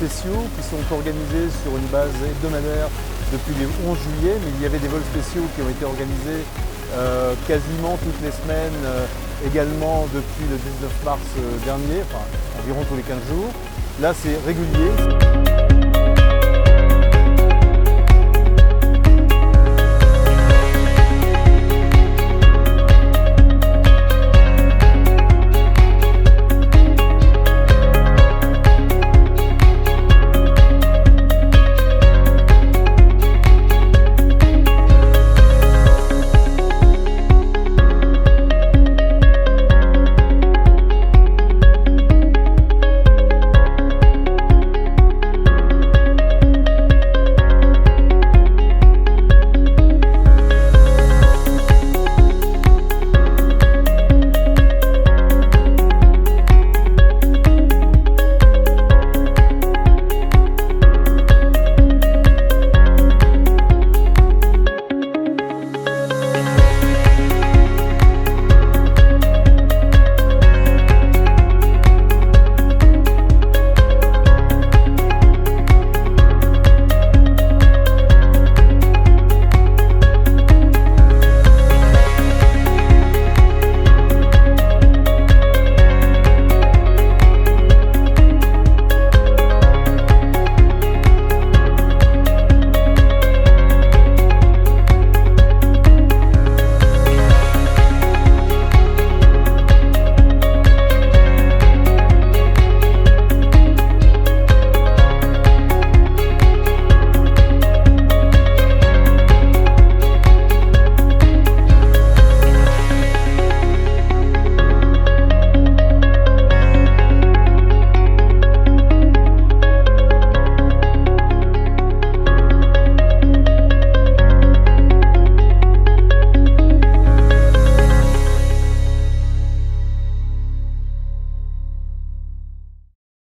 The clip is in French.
spéciaux qui sont organisés sur une base hebdomadaire depuis le 11 juillet, mais il y avait des vols spéciaux qui ont été organisés quasiment toutes les semaines, également depuis le 19 mars dernier, enfin environ tous les 15 jours. Là, c'est régulier.